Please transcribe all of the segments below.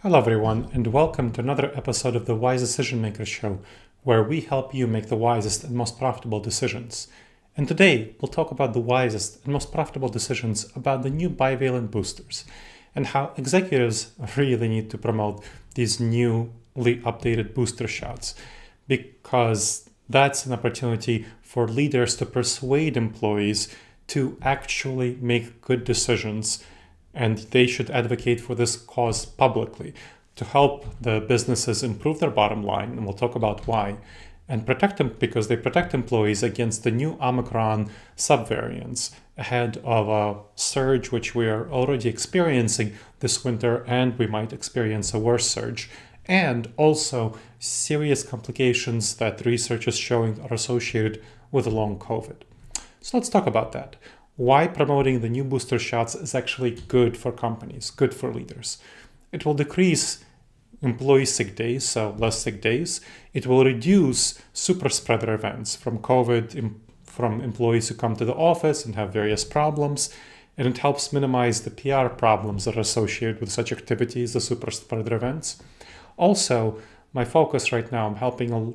Hello, everyone, and welcome to another episode of the Wise Decision Maker Show, where we help you make the wisest and most profitable decisions. And today, we'll talk about the wisest and most profitable decisions about the new bivalent boosters and how executives really need to promote these newly updated booster shots, because that's an opportunity for leaders to persuade employees to actually make good decisions, and they should advocate for this cause publicly to help the businesses improve their bottom line, and we'll talk about why, and protect them because they protect employees against the new Omicron subvariants ahead of a surge which we are already experiencing this winter, and we might experience a worse surge, and also serious complications that research is showing are associated with long COVID. So let's talk about that. Why promoting the new booster shots is actually good for companies, good for leaders. It will decrease employee sick days, so less sick days. It will reduce super spreader events from COVID, from employees who come to the office and have various problems. And it helps minimize the PR problems that are associated with such activities, the super spreader events. Also, my focus right now, I'm helping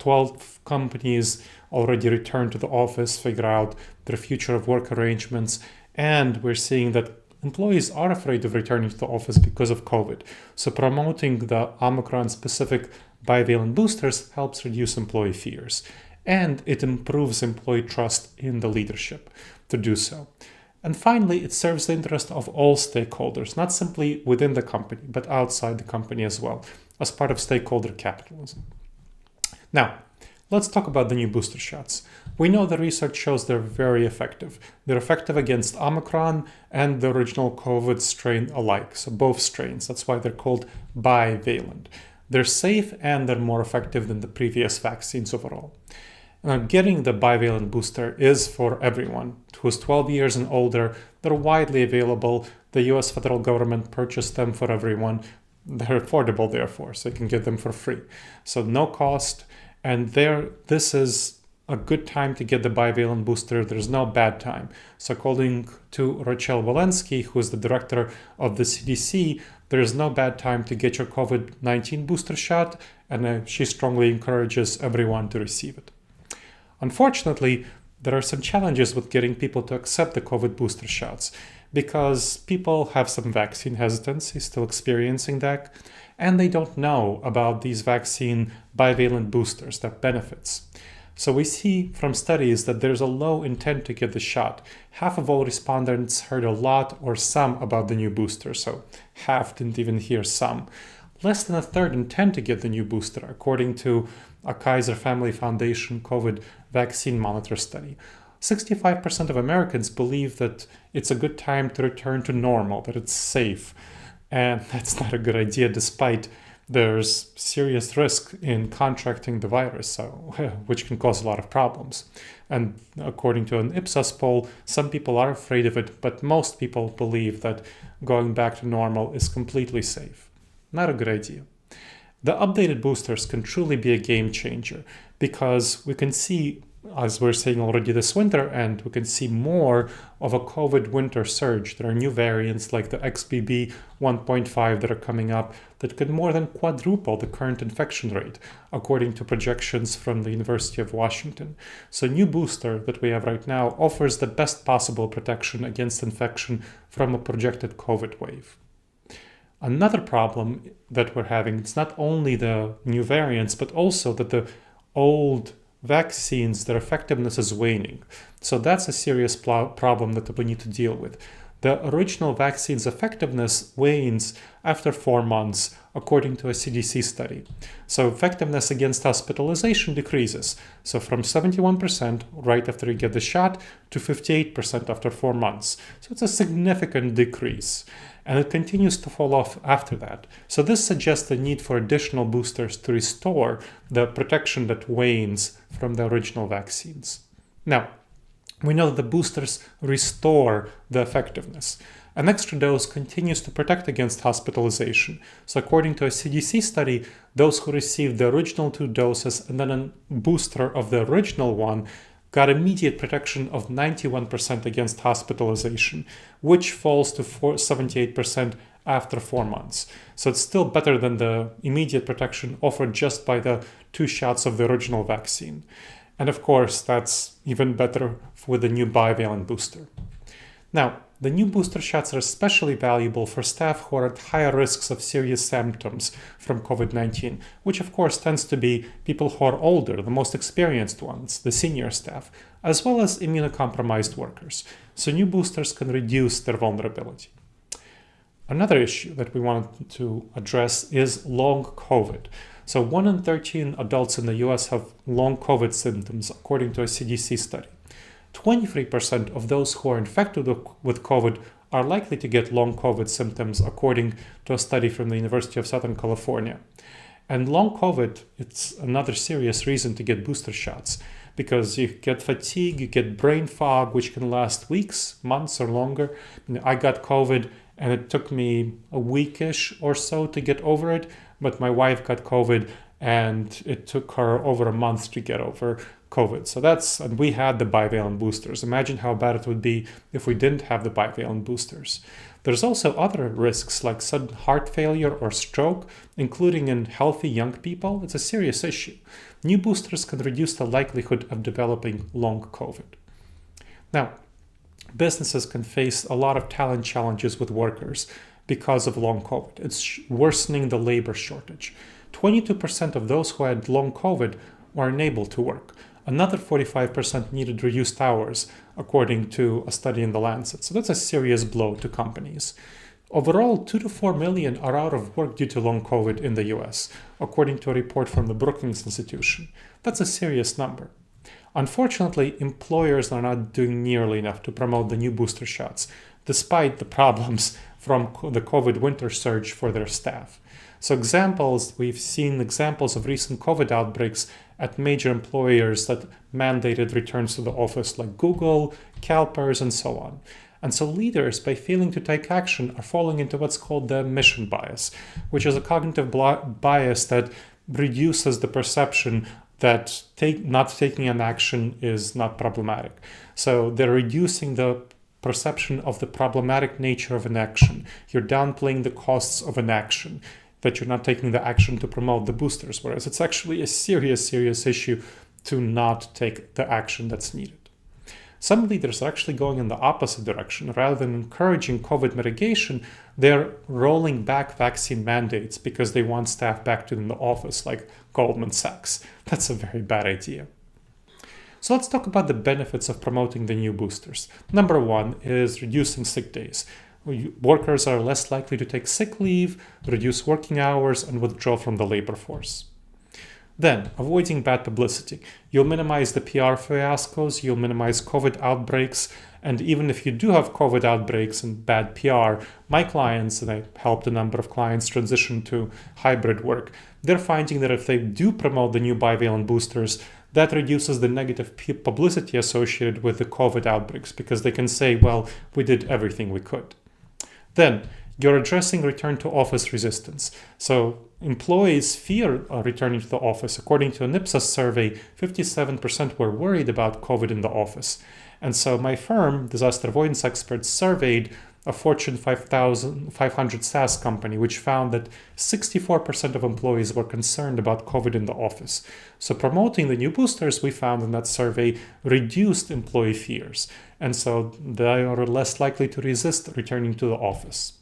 12 companies already return to the office, figure out their future of work arrangements, and we're seeing that employees are afraid of returning to the office because of COVID. So promoting the Omicron-specific bivalent boosters helps reduce employee fears, and it improves employee trust in the leadership to do so. And finally, it serves the interest of all stakeholders, not simply within the company, but outside the company as well, as part of stakeholder capitalism. Now, let's talk about the new booster shots. We know the research shows they're very effective. They're effective against Omicron and the original COVID strain alike, so both strains. That's why they're called bivalent. They're safe and they're more effective than the previous vaccines overall. Now, getting the bivalent booster is for everyone who's 12 years and older. They're widely available. The US federal government purchased them for everyone. They're affordable, therefore, so you can get them for free. So no cost. And this is a good time to get the bivalent booster. There's no bad time. So according to Rochelle Walensky, who is the director of the CDC, there is no bad time to get your COVID-19 booster shot, and she strongly encourages everyone to receive it. Unfortunately, there are some challenges with getting people to accept the COVID booster shots because people have some vaccine hesitancy, still experiencing that, and they don't know about these vaccine bivalent boosters, their benefits. So we see from studies that there's a low intent to get the shot. Half of all respondents heard a lot or some about the new booster, so half didn't even hear some. Less than a third intend to get the new booster, according to a Kaiser Family Foundation COVID vaccine monitor study. 65% of Americans believe that it's a good time to return to normal, that it's safe. And that's not a good idea, despite there's serious risk in contracting the virus, so which can cause a lot of problems. And according to an Ipsos poll, some people are afraid of it, but most people believe that going back to normal is completely safe. Not a good idea. The updated boosters can truly be a game changer because we can see, as we're saying already this winter, and we can see more of a COVID winter surge. There are new variants like the XBB 1.5 that are coming up that could more than quadruple the current infection rate, according to projections from the University of Washington. So new booster that we have right now offers the best possible protection against infection from a projected COVID wave. Another problem that we're having, it's not only the new variants, but also that the old vaccines, their effectiveness is waning. So that's a serious problem that we need to deal with. The original vaccine's effectiveness wanes after 4 months, according to a CDC study. So effectiveness against hospitalization decreases. So from 71% right after you get the shot to 58% after 4 months. So it's a significant decrease. And it continues to fall off after that. So this suggests the need for additional boosters to restore the protection that wanes from the original vaccines. Now, we know that the boosters restore the effectiveness. An extra dose continues to protect against hospitalization. So according to a CDC study, those who received the original 2 doses and then a booster of the original one got immediate protection of 91% against hospitalization, which falls to 78% after 4 months. So it's still better than the immediate protection offered just by the 2 shots of the original vaccine. And of course, that's even better with the new bivalent booster. Now, the new booster shots are especially valuable for staff who are at higher risks of serious symptoms from COVID-19, which of course tends to be people who are older, the most experienced ones, the senior staff, as well as immunocompromised workers. So new boosters can reduce their vulnerability. Another issue that we wanted to address is long COVID. So 1 in 13 adults in the US have long COVID symptoms, according to a CDC study. 23% of those who are infected with COVID are likely to get long COVID symptoms, according to a study from the University of Southern California. And long COVID, it's another serious reason to get booster shots, because you get fatigue, you get brain fog, which can last weeks, months, or longer. I got COVID and it took me a weekish or so to get over it, but my wife got COVID and it took her over a month to get over COVID. So and we had the bivalent boosters. Imagine how bad it would be if we didn't have the bivalent boosters. There's also other risks like sudden heart failure or stroke, including in healthy young people. It's a serious issue. New boosters can reduce the likelihood of developing long COVID. Now, businesses can face a lot of talent challenges with workers because of long COVID. It's worsening the labor shortage. 22% of those who had long COVID were unable to work. Another 45% needed reduced hours, according to a study in The Lancet. So that's a serious blow to companies. Overall, 2 to 4 million are out of work due to long COVID in the US, according to a report from the Brookings Institution. That's a serious number. Unfortunately, employers are not doing nearly enough to promote the new booster shots, despite the problems from the COVID winter surge for their staff. So we've seen examples of recent COVID outbreaks at major employers that mandated returns to the office like Google, CalPERS, and so on. And so leaders, by failing to take action, are falling into what's called the mission bias, which is a cognitive bias that reduces the perception that not taking an action is not problematic. So they're reducing the perception of the problematic nature of an action. You're downplaying the costs of an action, that you're not taking the action to promote the boosters, whereas it's actually a serious issue to not take the action that's needed. Some leaders are actually going in the opposite direction. Rather than encouraging COVID mitigation, they're rolling back vaccine mandates because they want staff back in the office, like Goldman Sachs. That's a very bad idea. So let's talk about the benefits of promoting the new boosters. Number 1 is reducing sick days. Workers are less likely to take sick leave, reduce working hours, and withdraw from the labor force. Then, avoiding bad publicity. You'll minimize the PR fiascos, you'll minimize COVID outbreaks, and even if you do have COVID outbreaks and bad PR, my clients, and I helped a number of clients transition to hybrid work, they're finding that if they do promote the new bivalent boosters, that reduces the negative publicity associated with the COVID outbreaks, because they can say, well, we did everything we could. Then, you're addressing return to office resistance. So employees fear returning to the office. According to an Ipsos survey, 57% were worried about COVID in the office. And so my firm, Disaster Avoidance Experts, surveyed a Fortune 500 SaaS company, which found that 64% of employees were concerned about COVID in the office. So promoting the new boosters, we found in that survey, reduced employee fears. And so they are less likely to resist returning to the office.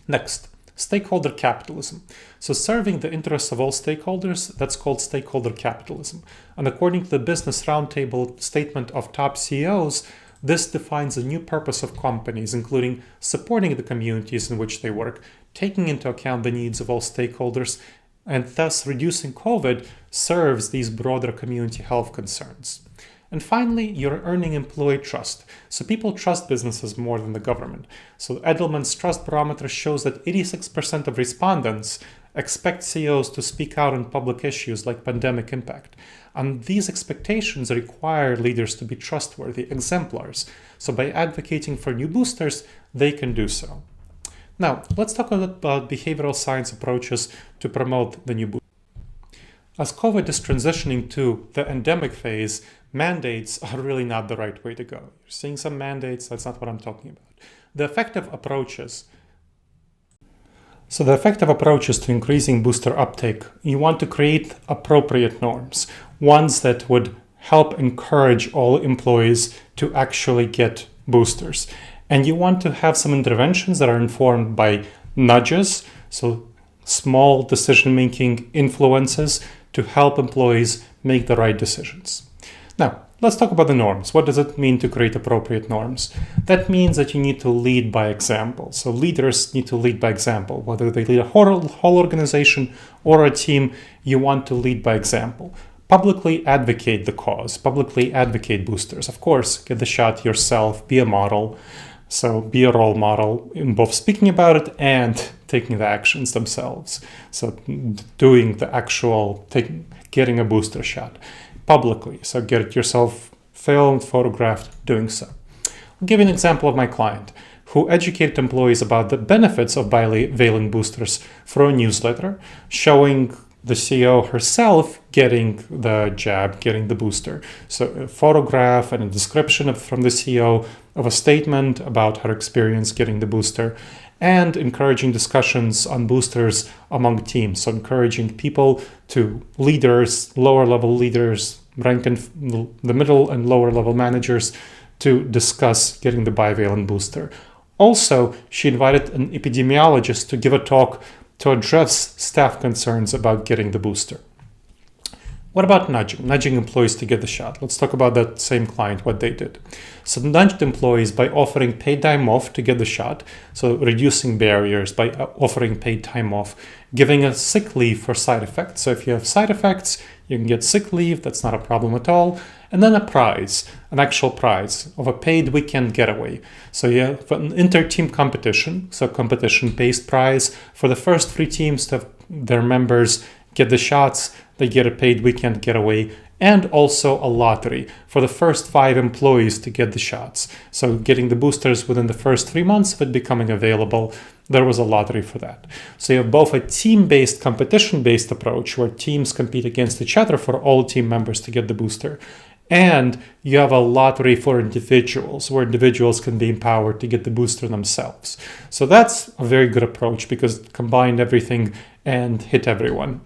Next, stakeholder capitalism. So serving the interests of all stakeholders, that's called stakeholder capitalism. And according to the Business Roundtable statement of top CEOs, this defines a new purpose of companies, including supporting the communities in which they work, taking into account the needs of all stakeholders, and thus reducing COVID serves these broader community health concerns. And finally, you're earning employee trust. So people trust businesses more than the government. So Edelman's Trust Barometer shows that 86% of respondents expect CEOs to speak out on public issues like pandemic impact. And these expectations require leaders to be trustworthy, exemplars. So by advocating for new boosters, they can do so. Now, let's talk about behavioral science approaches to promote the new boosters. As COVID is transitioning to the endemic phase, mandates are really not the right way to go. You're seeing some mandates, that's not what I'm talking about. The effective approaches So the effective approach is to increasing booster uptake. You want to create appropriate norms, ones that would help encourage all employees to actually get boosters. And you want to have some interventions that are informed by nudges, so small decision-making influences to help employees make the right decisions. Now, let's talk about the norms. What does it mean to create appropriate norms? That means that you need to lead by example. So leaders need to lead by example. Whether they lead a whole organization or a team, you want to lead by example. Publicly advocate the cause, publicly advocate boosters. Of course, get the shot yourself, be a model. So be a role model in both speaking about it and taking the actions themselves. So doing the actual, getting a booster shot publicly. So get it yourself filmed, photographed, doing so. I'll give you an example of my client who educated employees about the benefits of bivalent boosters through a newsletter, showing the CEO herself getting the jab, getting the booster. So a photograph and a description from the CEO of a statement about her experience getting the booster, and encouraging discussions on boosters among teams. So encouraging people to leaders, lower level leaders, rank in the middle and lower level managers to discuss getting the bivalent booster. Also, she invited an epidemiologist to give a talk to address staff concerns about getting the booster. What about nudging? Nudging employees to get the shot. Let's talk about that same client, what they did. So nudged employees by offering paid time off to get the shot. So reducing barriers by offering paid time off, giving a sick leave for side effects. So if you have side effects, you can get sick leave. That's not a problem at all. And then a prize, an actual prize of a paid weekend getaway. So you have an inter-team competition, so competition-based prize for the first 3 teams to have their members get the shots. They get a paid weekend getaway, and also a lottery for the first 5 employees to get the shots. So getting the boosters within the first 3 months of it becoming available, there was a lottery for that. So you have both a team-based, competition-based approach where teams compete against each other for all team members to get the booster. And you have a lottery for individuals where individuals can be empowered to get the booster themselves. So that's a very good approach because it combined everything and hit everyone.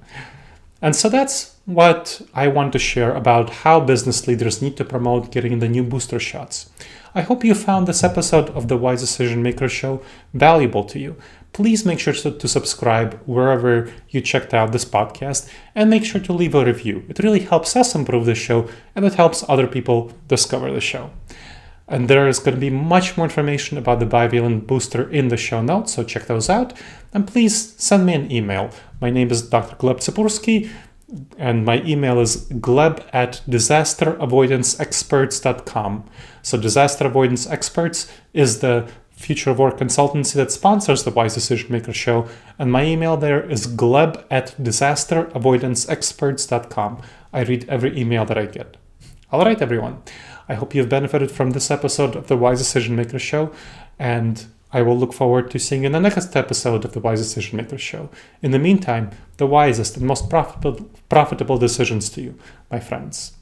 And so that's what I want to share about how business leaders need to promote getting the new booster shots. I hope you found this episode of the Wise Decision Maker Show valuable to you. Please make sure to subscribe wherever you checked out this podcast and make sure to leave a review. It really helps us improve the show and it helps other people discover the show. And there is going to be much more information about the bivalent booster in the show notes, so check those out. And please send me an email. My name is Dr. Gleb Tsipursky, and my email is gleb@disasteravoidanceexperts.com. So Disaster Avoidance Experts is the future of work consultancy that sponsors the Wise Decision Maker Show, and my email there is gleb@disasteravoidanceexperts.com. I read every email that I get. All right, everyone. I hope you've benefited from this episode of the Wise Decision Maker Show, and I will look forward to seeing you in the next episode of the Wise Decision Maker Show. In the meantime, the wisest and most profitable decisions to you, my friends.